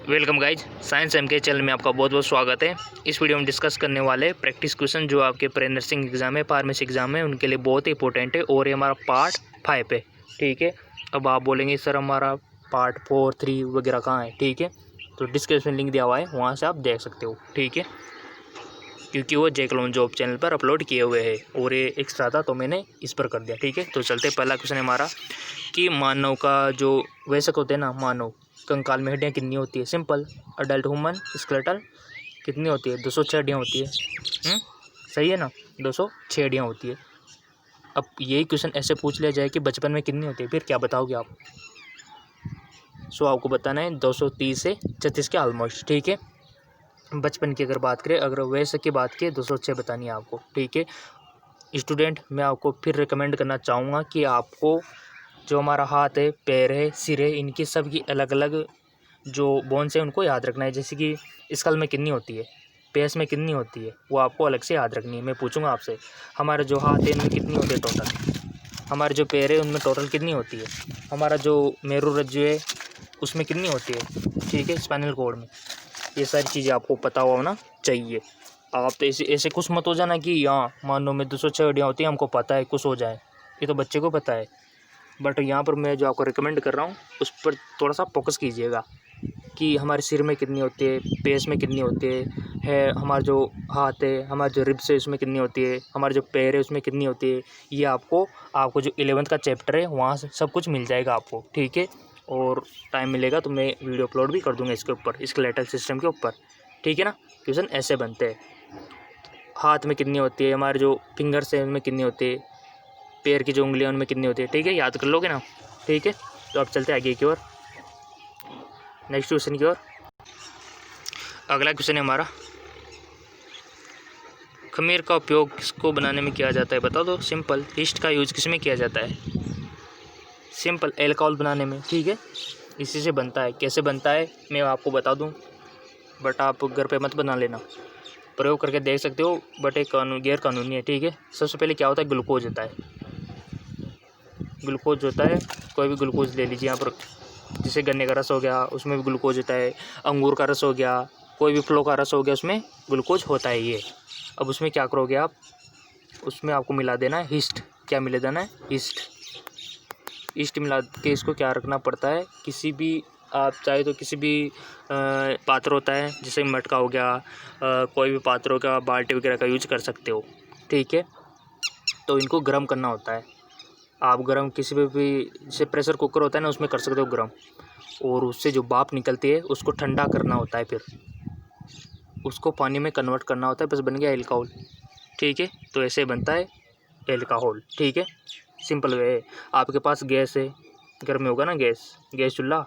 Welcome guys, science M के channel में आपका बहुत बहुत स्वागत है। इस वीडियो में डिस्कस करने वाले प्रैक्टिस क्वेश्चन जो आपके प्री नर्सिंग एग्जाम है, फार्मेसी एग्जाम है, उनके लिए बहुत ही इंपॉर्टेंट है और ये हमारा पार्ट 5 है। ठीक है, अब आप बोलेंगे सर हमारा पार्ट 4, 3 वगैरह कहाँ है। ठीक है, तो डिस्क्रिप्शन लिंक दिया हुआ है, वहाँ से आप देख सकते हो। ठीक है, क्योंकि वो जैकलॉन जॉब चैनल पर अपलोड किए हुए हैं और ये एक्स्ट्रा था तो मैंने इस पर कर दिया। ठीक है, तो चलते पहला क्वेश्चन है हमारा कि मानव का जो वयस्क होते हैं ना, मानव कंकाल में हड्डियाँ कितनी होती है। सिंपल, अडल्ट ह्यूमन स्केलेटल कितनी होती है, 206 हड्डियाँ होती है। सही है ना, 206 हड्डियाँ होती है। अब यही क्वेश्चन ऐसे पूछ लिया जाए कि बचपन में कितनी होती है, फिर क्या बताओगे आप। सो आपको बताना है 230 से 36 के ऑलमोस्ट। ठीक है, बचपन की अगर बात करें, अगर वयस्क की बात की 206 बतानी है आपको। ठीक है स्टूडेंट, मैं आपको फिर रिकमेंड करना चाहूँगा कि आपको जो हमारा हाथ है, पैर है, सिर है, इनकी सबकी अलग अलग जो बोन्स है उनको याद रखना है। जैसे कि स्कल में कितनी होती है, पेस में कितनी होती है, वो आपको अलग से याद रखनी है। मैं पूछूंगा आपसे हमारे जो हाथ है इनमें कितनी होती है टोटल, हमारे जो पैर है उनमें टोटल कितनी होती है, हमारा जो मेरुरज्जु है उसमें कितनी होती है। ठीक है, स्पाइनल कॉर्ड में, ये सारी चीज़ें आपको पता होना चाहिए। आप तो ऐसे ऐसे खुश मत हो जाना कि यहाँ मानो में 206 हड्डियाँ होती हैं हमको पता है, खुश हो जाए, ये तो बच्चे को पता है। बट यहाँ पर मैं जो आपको रिकमेंड कर रहा हूँ उस पर थोड़ा सा फोकस कीजिएगा कि हमारे सिर में कितनी होती है, पेस में कितनी होती है, हमारा जो हाथ है, हमारे जो रिब्स है उसमें कितनी होती है, हमारे जो पैर है उसमें कितनी होती है। ये आपको जो 11th का चैप्टर है वहाँ से सब कुछ मिल जाएगा आपको। ठीक है, और टाइम मिलेगा तो मैं वीडियो अपलोड भी कर दूँगा इसके ऊपर, स्केलेटल सिस्टम के ऊपर। ठीक है ना, क्वेश्चन ऐसे बनते हैं। हाथ में कितनी होती है, हमारे जो फिंगर्स है उनमें कितनी होती है, पैर की जो उंगलियां उनमें कितनी होती है। ठीक है, याद कर लोगे ना। ठीक है, तो अब चलते हैं आगे की ओर, नेक्स्ट क्वेश्चन की ओर। अगला क्वेश्चन है हमारा, खमीर का उपयोग किसको बनाने में किया जाता है, बता दो। सिंपल, ईस्ट का यूज किस में किया जाता है। सिंपल, एल्कोहल बनाने में। ठीक है, इसी से बनता है। कैसे बनता है मैं आपको बता दूं, बट आप घर पे मत बना लेना, प्रयोग करके देख सकते हो, बट एक गैर कानूनी है। ठीक है, सबसे पहले क्या होता है, ग्लूकोज होता है। ग्लूकोज होता है, कोई भी ग्लूकोज ले लीजिए यहाँ पर, जैसे गन्ने का रस हो गया उसमें भी ग्लूकोज होता है, अंगूर का रस हो गया, कोई भी फलों का रस हो गया, उसमें ग्लूकोज होता है ये। अब उसमें क्या करोगे आप, उसमें आपको मिला देना है ईस्ट। क्या मिला देना है, ईस्ट। ईस्ट मिला के इसको क्या रखना पड़ता है, किसी भी आप चाहे तो किसी भी पात्र होता है, जैसे मटका हो गया, कोई भी पात्र हो गया, बाल्टी वगैरह का यूज कर सकते हो। ठीक है, तो इनको गर्म करना होता है। आप गर्म किसी पे भी, जैसे प्रेशर कुकर होता है ना उसमें कर सकते हो गर्म, और उससे जो भाप निकलती है उसको ठंडा करना होता है, फिर उसको पानी में कन्वर्ट करना होता है, बस बन गया एल्कोहल। ठीक है, तो ऐसे बनता है एल्कोहल। ठीक है, सिंपल वे है। आपके पास गैस है, घर में होगा ना गैस चूल्हा,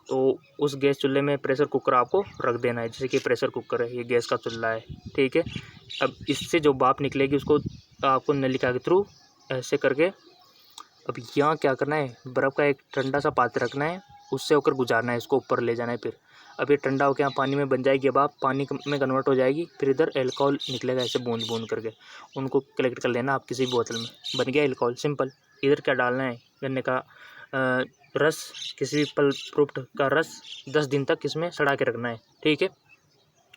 तो उस गैस चूल्हे में प्रेशर कुकर आपको रख देना है। जैसे कि प्रेशर कुकर है, ये गैस का चूल्हा है। ठीक है, अब इससे जो भाप निकलेगी उसको आपको नलिका के थ्रू ऐसे करके, अब यहाँ क्या करना है, बर्फ़ का एक ठंडा सा पात्र रखना है, उससे होकर गुजारना है, इसको ऊपर ले जाना है। फिर अब ये ठंडा होकर यहाँ पानी में बन जाएगी, अब आप पानी में कन्वर्ट हो जाएगी, फिर इधर एल्कोहल निकलेगा ऐसे बूंद बूंद करके, उनको कलेक्ट कर लेना आप किसी बोतल में, बन गया एल्कोहल। सिंपल। इधर क्या डालना है, गन्ने का रस, किसी भी फल फ्रूट का रस 10 दिन तक इसमें सड़ा के रखना है। ठीक है,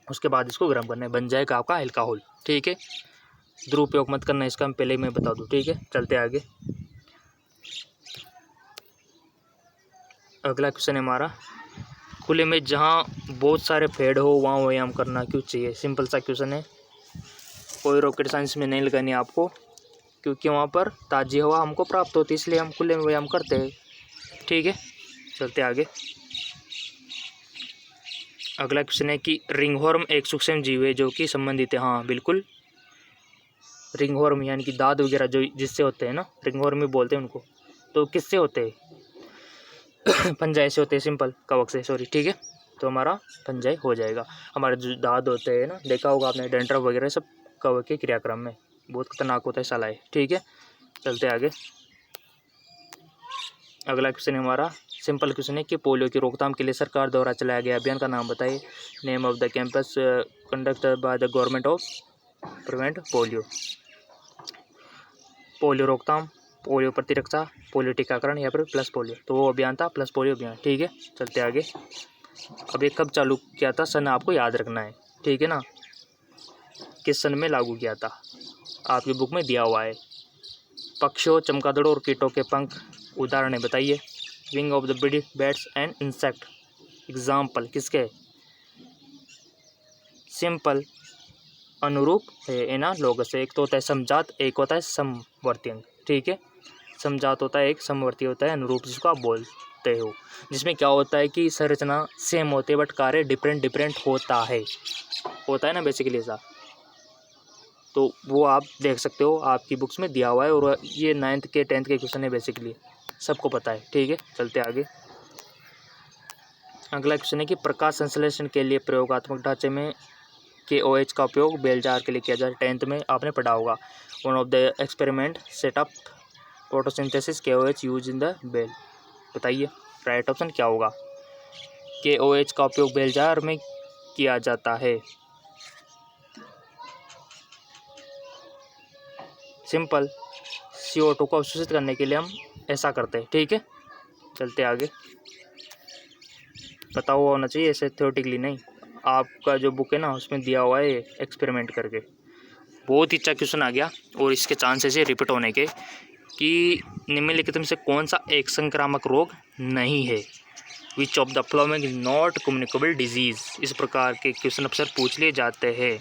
उसके बाद इसको गर्म करना है, बन जाएगा आपका एल्कोहल। ठीक है, दुरुपयोग मत करना इसका, पहले ही मैं बता दूँ। ठीक है, चलते आगे। अगला क्वेश्चन है हमारा, खुले में जहाँ बहुत सारे पेड़ हो वहाँ व्यायाम करना क्यों चाहिए। सिंपल सा क्वेश्चन है, कोई रॉकेट साइंस में नहीं लगानी आपको, क्योंकि वहाँ पर ताज़ी हवा हमको प्राप्त होती है, इसलिए हम खुले में व्यायाम करते हैं। ठीक है, चलते आगे। अगला क्वेश्चन है कि रिंगवर्म एक सूक्ष्म जीव है जो कि संबंधित है। हाँ बिल्कुल, रिंगवर्म यानी कि दांत वगैरह जो जिससे होते हैं ना, रिंगवर्म ही बोलते हैं उनको। तो किससे होते हैं, पंजाई से होते हैं, सिंपल, कवक से, सॉरी। ठीक है, तो हमारा पंजाई हो जाएगा। हमारे जो दांत होते हैं ना, देखा होगा आपने, डेंड्रफ वगैरह सब कवक के क्रियाक्रम में, बहुत खतरनाक होता है साला है। ठीक है, चलते आगे। अगला क्वेश्चन है हमारा, सिंपल क्वेश्चन है कि पोलियो की रोकथाम के लिए सरकार द्वारा चलाया गया अभियान का नाम बताइए। Name of the campus conducted by the government of prevent polio. Polio रोकथाम, पोलियो प्रतिरक्षा, पोलियो टीकाकरण या फिर प्लस पोलियो, तो वो अभियान था प्लस पोलियो अभियान। ठीक है, चलते आगे। अब ये कब चालू किया था, सन आपको याद रखना है, ठीक है ना, किस सन में लागू किया था, आपकी बुक में दिया हुआ है। पक्षियों, चमगादड़ों और कीटों के पंख उदाहरण बताइए। Wing of the bird, bats and insect. Example किसके? सिंपल, अनुरूप है एनालॉगस है। एक तो होता है समजात, एक होता है समवर्ती अंग, ठीक है। समजात होता है एक, समवर्ती होता है अनुरूप, जिसको आप बोलते हो, जिसमें क्या होता है कि संरचना सेम होती है बट कार्य डिफरेंट होता है ना बेसिकली ऐसा। तो वो आप देख सकते हो, आपकी बुक्स में दिया हुआ है, और ये 9th के 10th के क्वेश्चन है, बेसिकली सबको पता है, ठीक है। चलते आगे। अगला क्वेश्चन है कि प्रकाश संश्लेषण के लिए प्रयोगात्मक ढांचे में KOH का उपयोग बेल जार के लिए किया जाए। 10th में आपने पढ़ा होगा। One of the experiment setup photosynthesis KOH use in the bell. बताइए राइट ऑप्शन क्या होगा। KOH का उपयोग बेल जार में किया जाता है। सिंपल, CO2 को अवशोषित करने के लिए हम ऐसा करते हैं, ठीक है। चलते आगे। पता हुआ होना चाहिए, ऐसे थ्योरेटिकली नहीं। आपका जो बुक है ना उसमें दिया हुआ है एक्सपेरिमेंट करके। बहुत ही अच्छा क्वेश्चन आ गया, और इसके चांसेस है रिपीट होने के कि निम्नलिखित में से कौन सा एक संक्रामक रोग नहीं है। Which of the following is not communicable disease. इस प्रकार के क्वेश्चन अक्सर पूछ लिए जाते हैं,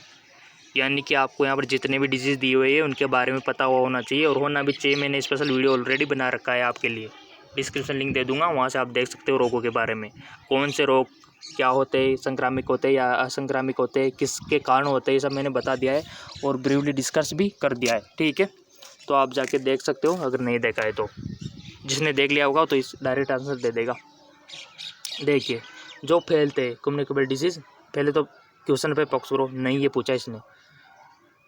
यानी कि आपको यहाँ पर जितने भी डिजीज़ दिए हुए हैं उनके बारे में पता हुआ होना चाहिए, और होना भी चाहिए। मैंने स्पेशल वीडियो ऑलरेडी बना रखा है आपके लिए, डिस्क्रिप्शन लिंक दे दूंगा, वहाँ से आप देख सकते हो रोगों के बारे में, कौन से रोग क्या होते हैं, संक्रामक होते हैं या असंक्रामक होते हैं, किसके कारण होते हैं, ये सब मैंने बता दिया है और ब्रीफली डिस्कस भी कर दिया है, ठीक है। तो आप जाके देख सकते हो, अगर नहीं देखा है तो। जिसने देख लिया होगा तो इस डायरेक्ट आंसर दे देगा। देखिए, जो फैलते कम्युनिकेबल डिजीज़, पहले तो क्वेश्चन पे फोकस करो, नहीं ये पूछा इसने।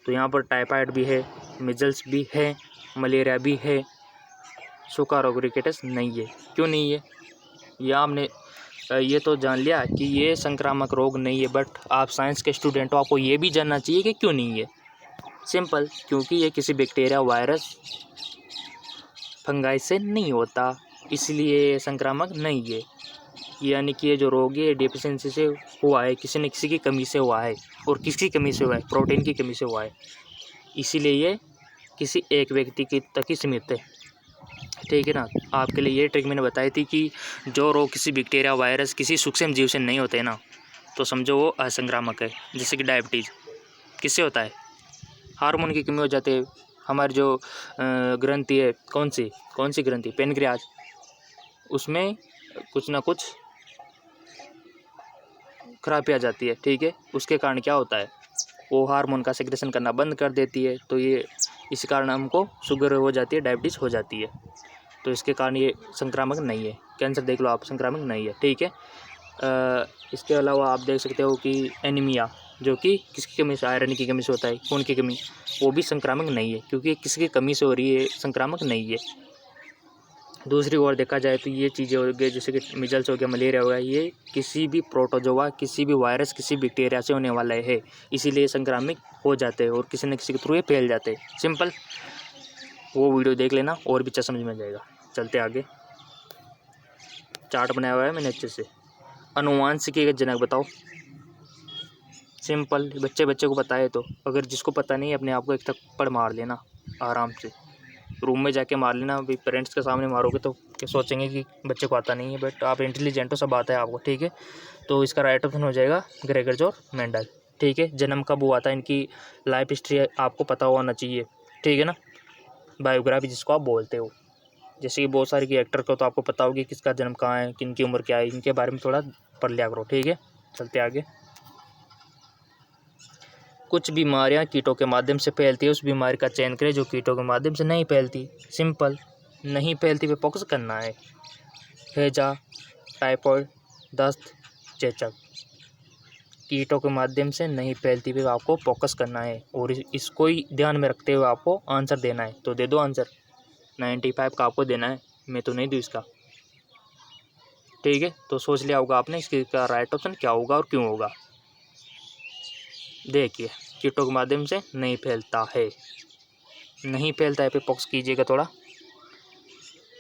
तो यहाँ पर टाइफाइड भी है, मिजल्स भी है, मलेरिया भी है, सूखा रोग रिकेटस नहीं है। क्यों नहीं है? ये आपने ये तो जान लिया कि ये संक्रामक रोग नहीं है, बट आप साइंस के स्टूडेंट हो, आपको ये भी जानना चाहिए कि क्यों नहीं है। सिंपल, क्योंकि ये किसी बैक्टीरिया, वायरस, फंगाई से नहीं होता, इसलिए संक्रामक नहीं है। यानी कि ये जो रोग है डेफिशिएंसी से हुआ है, किसी न किसी की कमी से हुआ है, और किसकी कमी से हुआ है? प्रोटीन की कमी से हुआ है, इसीलिए ये किसी एक व्यक्ति की तक ही सीमित है, ठीक है ना। आपके लिए ये ट्रिक मैंने बताई थी कि जो रोग किसी बैक्टीरिया, वायरस, किसी सूक्ष्म जीव से नहीं होते ना, तो समझो वो असंक्रामक है। जैसे कि डायबिटीज़ किससे होता है? हार्मोन की कमी हो जाती है। हमारी जो ग्रंथि है, कौन सी ग्रंथि? पेनक्रियाज, उसमें कुछ ना कुछ खराबी आ जाती है, ठीक है। उसके कारण क्या होता है? वो हार्मोन का सेक्रेशन करना बंद कर देती है, तो ये इस कारण हमको शुगर हो जाती है, डायबिटीज़ हो जाती है। तो इसके कारण ये संक्रामक नहीं है। कैंसर देख लो आप, संक्रामक नहीं है, ठीक है। इसके अलावा आप देख सकते हो कि एनीमिया, जो कि किसकी कमी से? आयरन की कमी से होता है, खून की कमी, वो भी संक्रामक नहीं है, क्योंकि किसकी कमी से हो रही है, संक्रामक नहीं है। दूसरी ओर देखा जाए तो ये चीज़ें हो गई, जैसे कि मिजल्स हो गया, मलेरिया हो गया, ये किसी भी प्रोटोजोआ, किसी भी वायरस, किसी बैक्टीरिया से होने वाला है, इसीलिए संक्रामक हो जाते हैं और किसी न किसी के थ्रू ये फैल जाते हैं। सिंपल, वो वीडियो देख लेना और भी अच्छा समझ में आ जाएगा। चलते आगे। चार्ट बनाया हुआ है मैंने अच्छे से। अनुवांशिकी का जनक बताओ। सिंपल, बच्चे को पता है, तो अगर जिसको पता नहीं है अपने आप को एक थप्पड़ मार लेना आराम से, रूम में जाके मार लेना। अभी पेरेंट्स के सामने मारोगे तो क्या सोचेंगे कि बच्चे को आता नहीं है, बट आप इंटेलिजेंट हो, सब आता है आपको, ठीक है। तो इसका राइट ऑप्शन हो जाएगा ग्रेगर्स और मेंडल, ठीक है। जन्म कब हुआ था, इनकी लाइफ हिस्ट्री आपको पता होना चाहिए, ठीक है ना, बायोग्राफी जिसको आप बोलते हो। जैसे कि बहुत सारे की एक्टर को तो आपको पता होगी किसका जन्म कहाँ है, किनकी उम्र क्या है, इनके बारे में थोड़ा पढ़ लिया करो, ठीक है। चलते आगे। कुछ बीमारियां कीटों के माध्यम से फैलती है, उस बीमारी का चयन करें जो कीटों के माध्यम से नहीं फैलती। सिंपल, नहीं फैलती पे फोकस करना है। हैजा, टाइफॉइड, दस्त, चेचक, कीटों के माध्यम से नहीं फैलती पे आपको फोकस करना है, और इसको ही ध्यान में रखते हुए आपको आंसर देना है। तो दे दो आंसर, 95 का आपको देना है, मैं तो नहीं दूँ इसका, ठीक है। तो सोच लिया होगा आपने इसका राइट ऑप्शन क्या होगा और क्यों होगा। देखिए, कीटों के माध्यम से नहीं फैलता है, नहीं फैलता है पे फोकस कीजिएगा थोड़ा,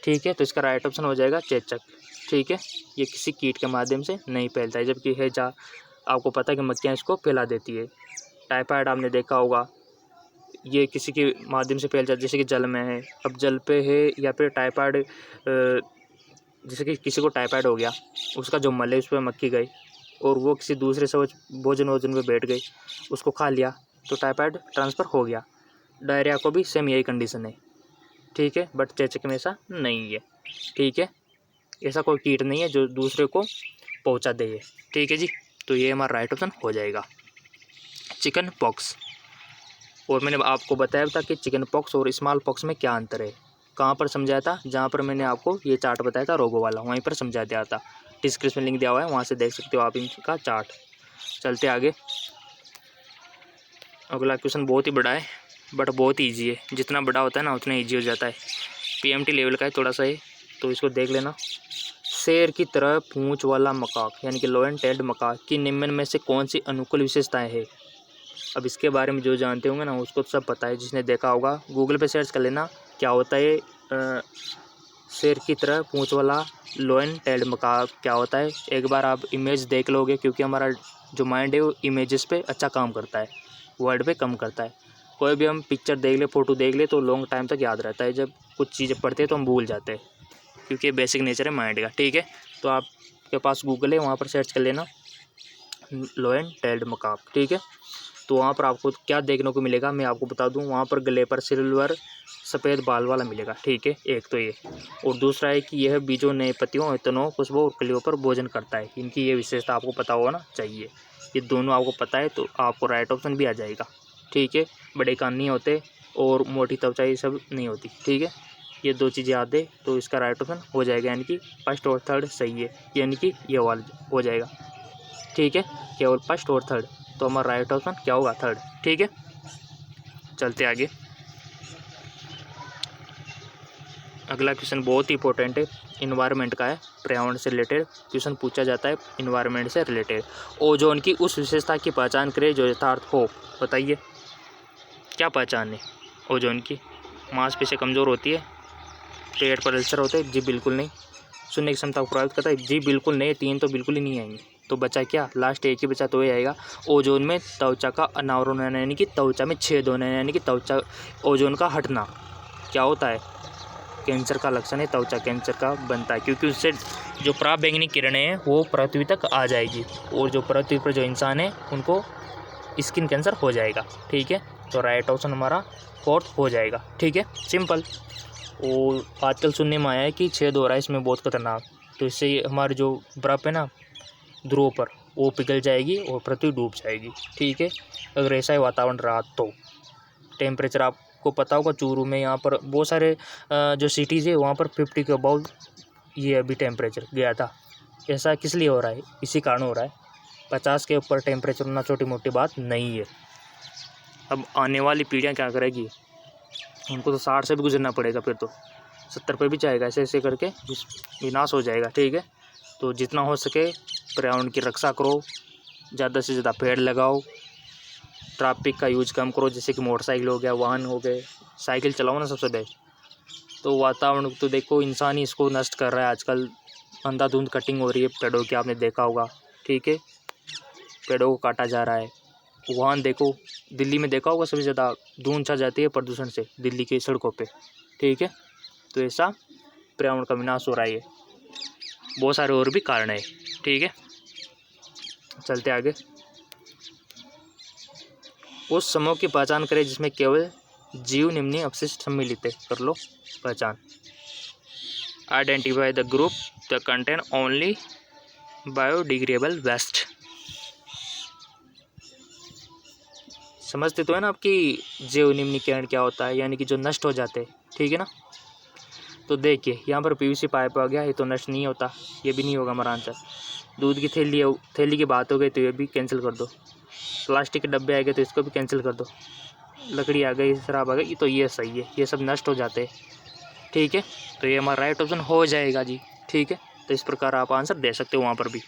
ठीक है। तो इसका राइट ऑप्शन हो जाएगा चेचक, ठीक है, ये किसी कीट के माध्यम से नहीं फैलता है, जबकि हैजा आपको पता है कि मक्खियाँ इसको फैला देती है। टाइफाइड आपने देखा होगा, ये किसी के माध्यम से फैल जाता है, जैसे कि जल में है। अब जल पे है या फिर टाइफाइड, जैसे कि किसी को टाइफाइड हो गया, उसका जो मल है उस पर मक्खी गई और वो किसी दूसरे से भोजन पे बैठ गई, उसको खा लिया तो टाइफाइड ट्रांसफ़र हो गया। डायरिया को भी सेम यही कंडीशन है, ठीक है, बट चेचक में ऐसा नहीं है, ठीक है, ऐसा कोई कीट नहीं है जो दूसरे को पहुंचा दे ये, ठीक है जी। तो ये हमारा राइट ऑप्शन हो जाएगा चिकन पॉक्स। और मैंने आपको बताया था कि चिकन पॉक्स और स्मॉल पॉक्स में क्या अंतर है, कहाँ पर समझाया था, जहाँ पर मैंने आपको ये चार्ट बताया था रोगों वाला, वहीं पर समझा दिया था। डिस्क्रिप्शन लिंक दिया हुआ है, वहाँ से देख सकते हो आप इनका चार्ट। चलते आगे, अगला क्वेश्चन बहुत ही बड़ा है बट बहुत ही ईजी है, जितना बड़ा होता है ना उतना ईजी हो जाता है। पीएमटी लेवल का है थोड़ा सा है, तो इसको देख लेना। शेर की तरह पूंछ वाला मकाक यानी कि लोयन टेल्ड मकाक की निम्न में से कौन सी अनुकूल विशेषताएं हैं। अब इसके बारे में जो जानते होंगे ना उसको तो सब पता है, जिसने देखा होगा गूगल पे सर्च कर लेना क्या होता है शेर की तरह पूंछ वाला लोयन टेल्ड मकाक क्या होता है। एक बार आप इमेज देख लोगे, क्योंकि हमारा जो माइंड है वो इमेजेस पे अच्छा काम करता है, वर्ड पे कम करता है। कोई भी हम पिक्चर देख ले, फ़ोटो देख ले तो लॉन्ग टाइम तक याद रहता है, जब कुछ चीज़ें पढ़ते हैं तो हम भूल जाते हैं, क्योंकि ये बेसिक नेचर है माइंड का, ठीक है। तो आपके पास गूगल है, वहाँ पर सर्च कर लेना लोयन टेल्ड मकाक, ठीक है। तो वहाँ पर आपको क्या देखने को मिलेगा मैं आपको बता दूँ, वहाँ पर गले पर सिल्वर सफ़ेद बाल वाला मिलेगा, ठीक है, एक तो ये। और दूसरा है कि यह बीजों नए पत्तियों तनों खुशबू और कलियों पर भोजन करता है। इनकी ये विशेषता आपको पता होना चाहिए, ये दोनों आपको पता है तो आपको राइट ऑप्शन भी आ जाएगा, ठीक है। बड़े कान नहीं होते और मोटी त्वचा ये सब नहीं होती, ठीक है। ये दो चीज़ें याद है तो इसका राइट ऑप्शन हो जाएगा, यानी कि फर्स्ट और थर्ड सही है, यानी कि ये वाला हो जाएगा, ठीक है। केवल फर्स्ट और थर्ड, तो हमारा राइट ऑप्शन क्या होगा, थर्ड, ठीक है। चलते आगे, अगला क्वेश्चन बहुत ही इंपॉर्टेंट है, इन्वायरमेंट का है, पर्यावरण से रिलेटेड क्वेश्चन पूछा जाता है इन्वायरमेंट से रिलेटेड। ओजोन की उस विशेषता की पहचान करें जो यथार्थ हो, बताइए क्या पहचान है ओजोन की। मांसपेशी कमज़ोर होती है, पेट पर अल्सर होते हैं, जी बिल्कुल नहीं। सुनने की क्षमता को प्रभावित करता है, जी बिल्कुल नहीं। तीन तो बिल्कुल ही नहीं आएंगे, तो बचा क्या, लास्ट एक ही बचा, तो ये आएगा ओजोन में त्वचा का अनावरण होना, यानी कि त्वचा में छेद होना, यानी कि त्वचा ओजोन का हटना क्या होता है, कैंसर का लक्षण है, त्वचा कैंसर का बनता है, क्योंकि उससे जो पराबैंगनी किरणें हैं वो पृथ्वी तक आ जाएगी, और जो पृथ्वी पर जो इंसान है उनको स्किन कैंसर हो जाएगा, ठीक है। तो राइट ऑप्शन हमारा फोर्थ हो जाएगा, ठीक है, सिंपल। और आजकल सुनने में आया है कि छेद हो रहा है इसमें बहुत खतरनाक, तो इससे हमारे जो बर्फ़ है ना ध्रुव पर वो पिघल जाएगी और पृथ्वी डूब जाएगी, ठीक है, अगर ऐसा ही वातावरण रहा तो। टेम्परेचर आपको पता होगा चूरू में, यहाँ पर बहुत सारे जो सिटीज़ है वहाँ पर 50 के अबाउ ये अभी टेम्परेचर गया था। ऐसा किस लिए हो रहा है, इसी कारण हो रहा है, 50 के ऊपर टेम्परेचर होना छोटी मोटी बात नहीं है। अब आने वाली पीढ़ियाँ क्या करेगी, उनको तो 60 से भी गुजरना पड़ेगा, फिर तो 70 पे भी जाएगा, ऐसे ऐसे करके विनाश हो जाएगा, ठीक है। तो जितना हो सके पर्यावरण की रक्षा करो, ज़्यादा से ज़्यादा पेड़ लगाओ, ट्रैफिक का यूज कम करो, जैसे कि मोटरसाइकिल हो गया, वाहन हो गए, साइकिल चलाओ ना सबसे बेस्ट। तो वातावरण तो देखो इंसान ही इसको नष्ट कर रहा है आजकल, अंधाधुंध कटिंग हो रही है पेड़ों की, आपने देखा होगा, ठीक है, पेड़ों को काटा जा रहा है। वाहन देखो, दिल्ली में देखा होगा सबसे ज़्यादा धुंध छा जाती है प्रदूषण से दिल्ली की सड़कों पे, ठीक है। तो ऐसा पर्यावरण का विनाश हो रहा है, बहुत सारे और भी कारण है, ठीक है। चलते आगे, उस समूह की पहचान करें जिसमें केवल जीव निम्न अपशिष्ट सम्मिलित है, कर लो पहचान। Identify the group the contain only biodegradable waste. समझते तो है ना आपकी जैव निम्नीकरण क्या होता है, यानी कि जो नष्ट हो जाते हैं, ठीक है ना। तो देखिए यहाँ पर पीवीसी पाइप आ गया, ये तो नष्ट नहीं होता, ये भी नहीं होगा हमारा आंसर। दूध की थैली की बात हो गई तो ये भी कैंसिल कर दो। प्लास्टिक के डब्बे आ गए तो इसको भी कैंसिल कर दो। लकड़ी आ गई, शराब आ गई, तो ये सही है, ये सब नष्ट हो जाते हैं, ठीक है। तो ये हमारा राइट ऑप्शन हो जाएगा जी, ठीक है। तो इस प्रकार आप आंसर दे सकते हो वहाँ पर भी,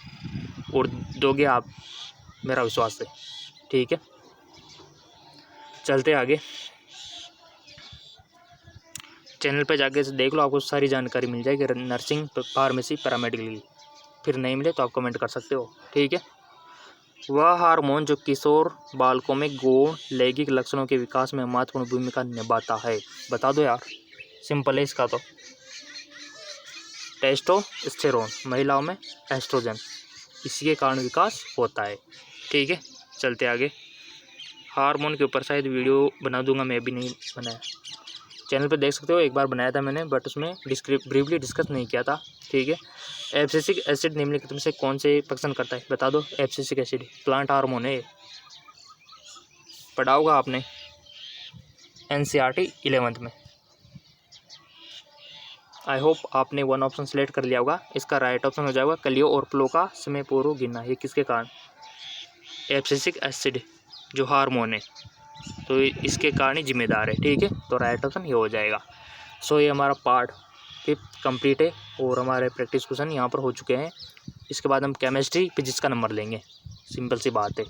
और दोगे आप, मेरा विश्वास है, ठीक है। चलते आगे, चैनल पे जाके देख लो, आपको सारी जानकारी मिल जाएगी नर्सिंग, फार्मेसी, पैरामेडिकल की। फिर नहीं मिले तो आप कमेंट कर सकते हो, ठीक है। वह हार्मोन जो किशोर बालकों में गौण लैंगिक लक्षणों के विकास में महत्वपूर्ण भूमिका निभाता है, बता दो यार। सिंपल है इसका तो, टेस्टोस्टेरोन, महिलाओं में एस्ट्रोजन, इसी के कारण विकास होता है, ठीक है। चलते आगे। हार्मोन के ऊपर शायद वीडियो बना दूंगा, मैं भी नहीं बनाया, चैनल पे देख सकते हो, एक बार बनाया था मैंने, बट उसमें ब्रीफली डिस्कस नहीं किया था, ठीक है। एब्सिसिक एसिड निम्नलिखित में से कौन से फंक्शन करता है, बता दो। एब्सिसिक एसिड प्लांट हार्मोन है, पढ़ा होगा आपने NCERT 11th में। आई होप आपने 1 ऑप्शन सेलेक्ट कर लिया होगा। इसका राइट ऑप्शन हो जाएगा कलियो और फ्लो का समय पूर्व गिनना। ये किसके कारण, एब्सिसिक एसिड जो हार्मोन है, तो इसके कारण ही जिम्मेदार है, ठीक है। तो राइट ऑप्शन ये हो जाएगा। सो ये हमारा पार्ट 5 कंप्लीट है और हमारे प्रैक्टिस क्वेश्चन यहाँ पर हो चुके हैं। इसके बाद हम केमिस्ट्री फिजिक्स का नंबर लेंगे, सिंपल सी बात है,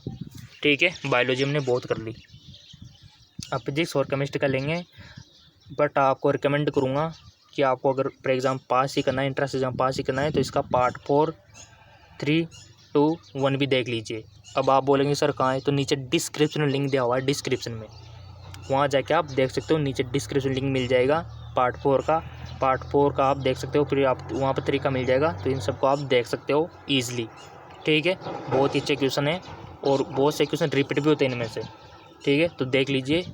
ठीक है। बायोलॉजी हमने बहुत कर ली, अब फिजिक्स और केमिस्ट्री का लेंगे। बट आपको रिकमेंड करूँगा कि आपको अगर पर एग्ज़ाम पास ही करना है, इंट्रेंस एग्ज़ाम पास ही करना है, तो इसका पार्ट 4, 3, 2, 1 भी देख लीजिए। अब आप बोलेंगे सर कहाँ है, तो नीचे डिस्क्रिप्शन में लिंक दिया हुआ है, डिस्क्रिप्शन में वहाँ जाके आप देख सकते हो, नीचे डिस्क्रिप्शन लिंक मिल जाएगा पार्ट 4 का आप देख सकते हो। फिर आप वहाँ पर तरीका मिल जाएगा, तो इन सबको आप देख सकते हो ईजिली, ठीक है। बहुत ही अच्छे क्वेश्चन है और बहुत से क्वेश्चन रिपीट भी होते हैं इनमें से, ठीक है। तो देख लीजिए।